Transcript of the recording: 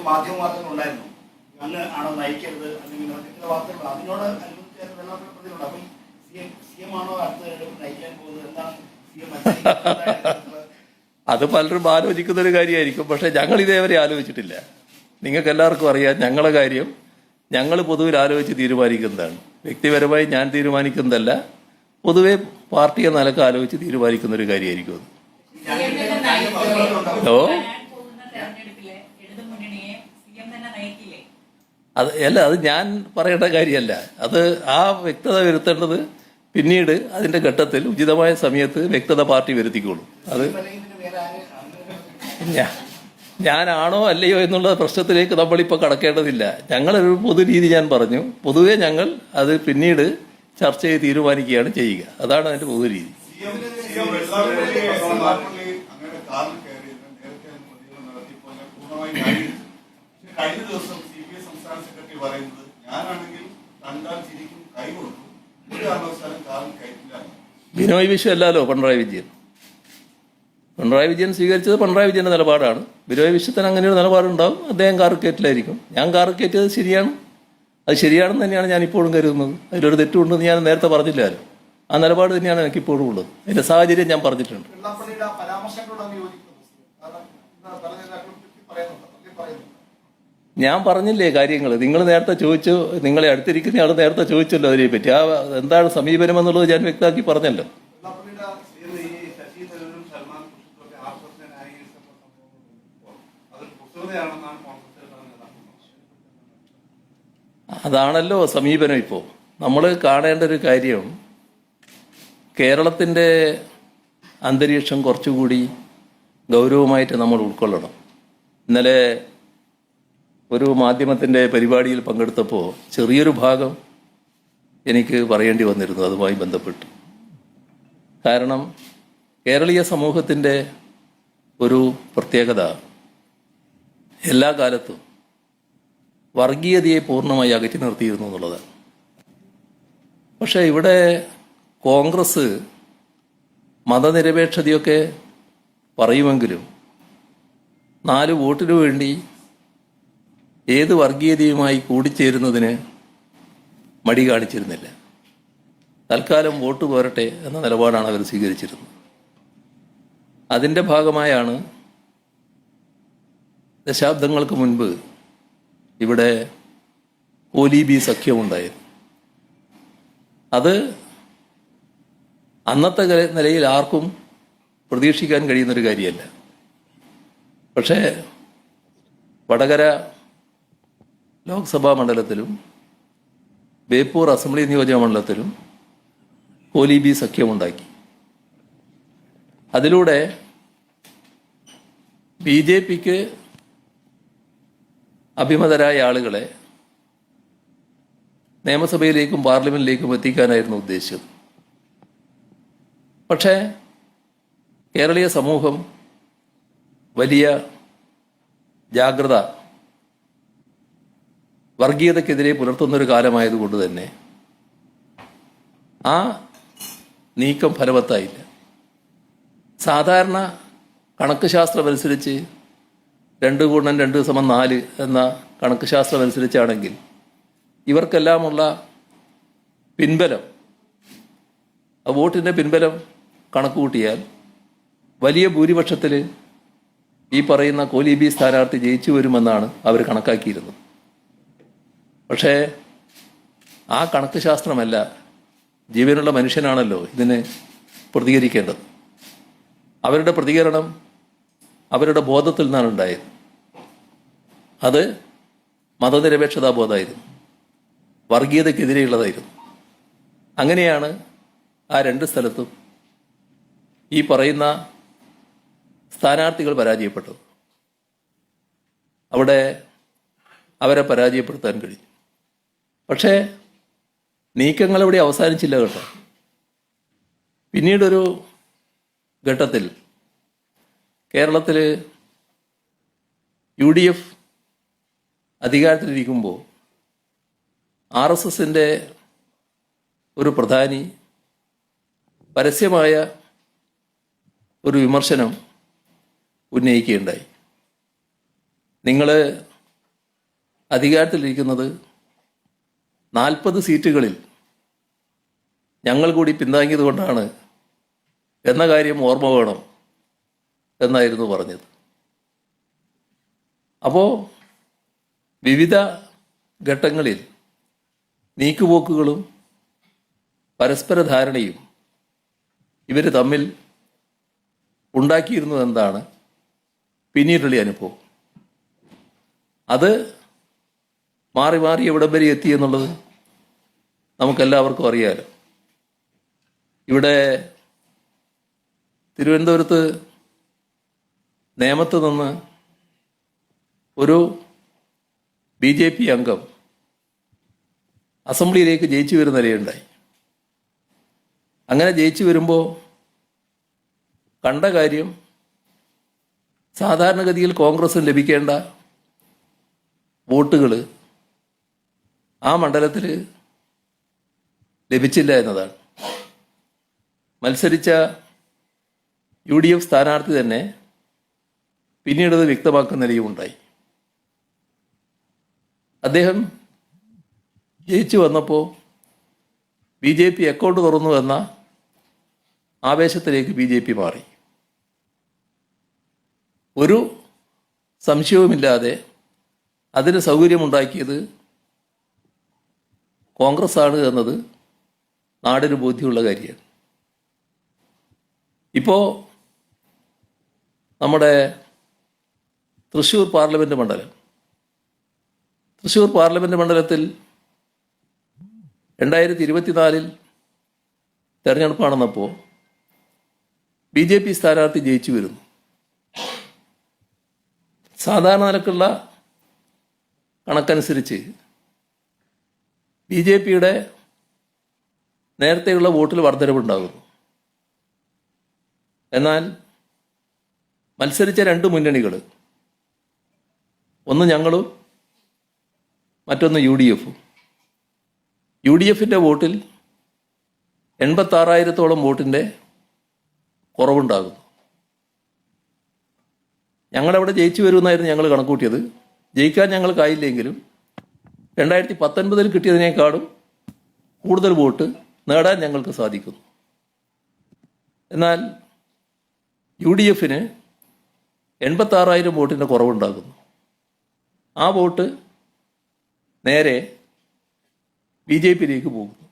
മാധ്യമ വാർത്തകൾ ഉണ്ടായിരുന്നു. അങ്ങ് ആണോ നയിക്കരുത് അല്ലെങ്കിൽ വാർത്തകൾ അതിനോട് അനുബന്ധിച്ച് അപ്പം സി എം ആണോ അടുത്ത നയിക്കാൻ പോകുന്നത്? എന്താണ് സി എം? അത് പലരും ആലോചിക്കുന്നൊരു കാര്യമായിരിക്കും. പക്ഷെ ഞങ്ങൾ ഇതേവരെ ആലോചിച്ചിട്ടില്ല. നിങ്ങൾക്ക് എല്ലാവർക്കും അറിയാം, ഞങ്ങളെ കാര്യം ഞങ്ങൾ പൊതുവിൽ ആലോചിച്ച് തീരുമാനിക്കുന്നതാണ്. വ്യക്തിപരമായി ഞാൻ തീരുമാനിക്കുന്നതല്ല, പൊതുവെ പാർട്ടി എന്ന നിലക്ക് ആലോചിച്ച് തീരുമാനിക്കുന്ന ഒരു കാര്യമായിരിക്കും അത്. അല്ല, അത് ഞാൻ പറയേണ്ട കാര്യമല്ല. അത് ആ വ്യക്തത വരുത്തേണ്ടത് പിന്നീട് അതിന്റെ ഘട്ടത്തിൽ ഉചിതമായ സമയത്ത് വ്യക്തത പാർട്ടി വരുത്തിക്കോളും. അത് ഞാനാണോ അല്ലയോ എന്നുള്ള പ്രശ്നത്തിലേക്ക് നമ്മളിപ്പോൾ കടക്കേണ്ടതില്ല. ഞങ്ങളൊരു പൊതുരീതി ഞാൻ പറഞ്ഞു. പൊതുവെ ഞങ്ങൾ അത് പിന്നീട് ചർച്ച ചെയ്ത് തീരുമാനിക്കുകയാണ് ചെയ്യുക. അതാണ് അതിന്റെ പൊതുരീതി. ബിനോയ് വിശ്വം അല്ലല്ലോ പിണറായി വിജയൻ. പിണറായി വിജയൻ സ്വീകരിച്ചത് പിണറായി വിജയന്റെ നിലപാടാണ്. ബിനോയ് വിശ്വത്തിന് അങ്ങനെ ഒരു നിലപാടുണ്ടാവും. അദ്ദേഹം കാറ് കയറ്റിലായിരിക്കും. ഞാൻ കാറ് കയറ്റിയത് ശരിയാണ്. അത് ശരിയാണെന്ന് തന്നെയാണ് ഞാൻ ഇപ്പോഴും കരുതുന്നത്. അതിലൊരു തെറ്റുണ്ടെന്ന് ഞാൻ നേരത്തെ പറഞ്ഞില്ലാലോ. ആ നിലപാട് തന്നെയാണ് എനിക്കിപ്പോഴും ഉള്ളത്. അതിന്റെ സാഹചര്യം ഞാൻ പറഞ്ഞിട്ടുണ്ട്. ഞാൻ പറഞ്ഞില്ലേ കാര്യങ്ങൾ. നിങ്ങൾ നേരത്തെ ചോദിച്ചു, നിങ്ങളെ അടുത്തിരിക്കുന്ന ആൾ നേരത്തെ ചോദിച്ചല്ലോ അതിനെപ്പറ്റി. ആ എന്താണ് സമീപനം എന്നുള്ളത് ഞാൻ വ്യക്തമാക്കി പറഞ്ഞല്ലോ. അതാണല്ലോ സമീപനം. ഇപ്പോൾ നമ്മൾ കാണേണ്ട ഒരു കാര്യം, കേരളത്തിൻ്റെ അന്തരീക്ഷം കുറച്ചുകൂടി ഗൗരവമായിട്ട് നമ്മൾ ഉൾക്കൊള്ളണം. ഇന്നലെ ഒരു മാധ്യമത്തിൻ്റെ പരിപാടിയിൽ പങ്കെടുത്തപ്പോൾ ചെറിയൊരു ഭാഗം എനിക്ക് പറയേണ്ടി വന്നിരുന്നു അതുമായി ബന്ധപ്പെട്ട്. കാരണം കേരളീയ സമൂഹത്തിൻ്റെ ഒരു പ്രത്യേകത എല്ലാ കാലത്തും വർഗീയതയെ പൂർണ്ണമായി അകറ്റി നിർത്തിയിരുന്നു എന്നുള്ളതാണ്. പക്ഷേ ഇവിടെ കോൺഗ്രസ് മതനിരപേക്ഷതയൊക്കെ പറയുമെങ്കിലും 4 വോട്ടിനു വേണ്ടി ഏത് വർഗീയതയുമായി കൂടിച്ചേരുന്നതിന് മടി കാണിച്ചിരുന്നില്ല. തൽക്കാലം വോട്ട് പോരട്ടെ എന്ന നിലപാടാണ് അവർ സ്വീകരിച്ചിരുന്നത്. അതിൻ്റെ ഭാഗമായാണ് ദശാബ്ദങ്ങൾക്ക് മുൻപ് ഇവിടെ കോലീബി സഖ്യമുണ്ടായത്. അത് അന്നത്തെ നിലയിൽ ആർക്കും പ്രതീക്ഷിക്കാൻ കഴിയുന്നൊരു കാര്യമല്ല. പക്ഷേ വടകര ലോക്സഭാ മണ്ഡലത്തിലും ബേപ്പൂർ അസംബ്ലി നിയോജക മണ്ഡലത്തിലും കോലീബി സഖ്യമുണ്ടാക്കി. അതിലൂടെ BJPക്ക് അഭിമതരായ ആളുകളെ നിയമസഭയിലേക്കും പാർലമെന്റിലേക്കും എത്തിക്കാനായിരുന്നു ഉദ്ദേശിച്ചത്. പക്ഷേ കേരളീയ സമൂഹം വലിയ ജാഗ്രത വർഗീയതയ്ക്കെതിരെ പുലർത്തുന്നൊരു കാലമായതുകൊണ്ട് തന്നെ ആ നീക്കം ഫലവത്തായില്ല. സാധാരണ കണക്ക് ശാസ്ത്രമനുസരിച്ച് 2 × 2 = 4 എന്ന കണക്ക് ശാസ്ത്രമനുസരിച്ചാണെങ്കിൽ ഇവർക്കെല്ലാമുള്ള പിൻബലം, വോട്ടിൻ്റെ പിൻബലം കണക്ക് കൂട്ടിയാൽ വലിയ ഭൂരിപക്ഷത്തിൽ ഈ പറയുന്ന കോലീബി സ്ഥാനാർത്ഥി ജയിച്ചു വരുമെന്നാണ് അവർ കണക്കാക്കിയിരുന്നത്. പക്ഷേ ആ കണക്ക് ശാസ്ത്രമല്ല, ജീവനുള്ള മനുഷ്യനാണല്ലോ ഇതിന് പ്രതികരിക്കേണ്ടത്. അവരുടെ പ്രതികരണം അവരുടെ ബോധത്തിൽ നിന്നാണ് ഉണ്ടായത്. അത് മതനിരപേക്ഷതാ ബോധമായിരുന്നു, വർഗീയതയ്ക്കെതിരെയുള്ളതായിരുന്നു. അങ്ങനെയാണ് ആ 2 സ്ഥലത്തും ഈ പറയുന്ന സ്ഥാനാർത്ഥികൾ പരാജയപ്പെട്ടത്. അവിടെ അവരെ പരാജയപ്പെടുത്താൻ കഴിഞ്ഞു. പക്ഷേ നീക്കങ്ങൾ ഇവിടെ അവസാനിച്ചില്ല കേട്ടോ. പിന്നീടൊരു ഘട്ടത്തിൽ കേരളത്തിൽ UDF അധികാരത്തിലിരിക്കുമ്പോൾ RSSന്റെ ഒരു പ്രധാനി പരസ്യമായ ഒരു വിമർശനം ഉന്നയിക്കുകയുണ്ടായി. നിങ്ങൾ അധികാരത്തിലിരിക്കുന്നത് 40 സീറ്റുകളിൽ ഞങ്ങൾ കൂടി പിന്താങ്ങിയത് കൊണ്ടാണ് എന്ന കാര്യം ഓർമ്മ വേണം എന്നായിരുന്നു പറഞ്ഞത്. അപ്പോൾ വിവിധ ഘട്ടങ്ങളിൽ നീക്കുപോക്കുകളും പരസ്പര ധാരണയും ഇവർ തമ്മിൽ ഉണ്ടാക്കിയിരുന്നു എന്നതാണ് പിന്നീടുള്ള അനുഭവം. അത് മാറി മാറി എവിടം വരെ എത്തി എന്നുള്ളത് നമുക്കെല്ലാവർക്കും അറിയാമല്ലോ. ഇവിടെ തിരുവനന്തപുരത്ത് നേമത്ത് നിന്ന് ഒരു BJP അംഗം അസംബ്ലിയിലേക്ക് ജയിച്ചു വരുന്ന നിലയുണ്ടായി. അങ്ങനെ ജയിച്ചു വരുമ്പോൾ കണ്ട കാര്യം, സാധാരണഗതിയിൽ കോൺഗ്രസിന് ലഭിക്കേണ്ട വോട്ടുകൾ ആ മണ്ഡലത്തിൽ ലഭിച്ചില്ല എന്നതാണ്. മത്സരിച്ച UDF സ്ഥാനാർത്ഥി തന്നെ പിന്നീടത് വ്യക്തമാക്കുന്ന നിലയുമുണ്ടായി. അദ്ദേഹം ജയിച്ചു വന്നപ്പോൾ BJP അക്കൗണ്ട് തുറന്നു എന്ന ആവേശത്തിലേക്ക് BJP മാറി. ഒരു സംശയവുമില്ലാതെ അതിന് സൗകര്യമുണ്ടാക്കിയത് കോൺഗ്രസ് ആണ് എന്നത് നാടിന് ബോധ്യമുള്ള കാര്യമാണ്. ഇപ്പോൾ നമ്മുടെ തൃശ്ശൂർ പാർലമെൻറ്റ് മണ്ഡലത്തിൽ 2024 തെരഞ്ഞെടുപ്പ് നടന്നപ്പോൾ BJP സ്ഥാനാർത്ഥി ജയിച്ചു വരുന്നു. സാധാരണ നിലക്കുള്ള കണക്കനുസരിച്ച് BJPയുടെ നേരത്തെയുള്ള വോട്ടിൽ വർധനവുണ്ടാകുന്നു. എന്നാൽ മത്സരിച്ച 2 മുന്നണികൾ, ഒന്ന് ഞങ്ങളും മറ്റൊന്ന് UDFും, UDFിൻ്റെ വോട്ടിൽ 86,000-ഓളം വോട്ടിൻ്റെ കുറവുണ്ടാകുന്നു. ഞങ്ങളവിടെ ജയിച്ചു വരുമെന്നായിരുന്നു ഞങ്ങൾ കണക്കൂട്ടിയത്. ജയിക്കാൻ ഞങ്ങൾക്കായില്ലെങ്കിലും 2019 കിട്ടിയതിനേക്കാളും കൂടുതൽ വോട്ട് നേടാൻ ഞങ്ങൾക്ക് സാധിക്കുന്നു. എന്നാൽ UDFന് 86,000 വോട്ടിൻ്റെ കുറവുണ്ടാകുന്നു. ആ വോട്ട് നേരെ BJPയിലേക്ക് പോകുന്നു.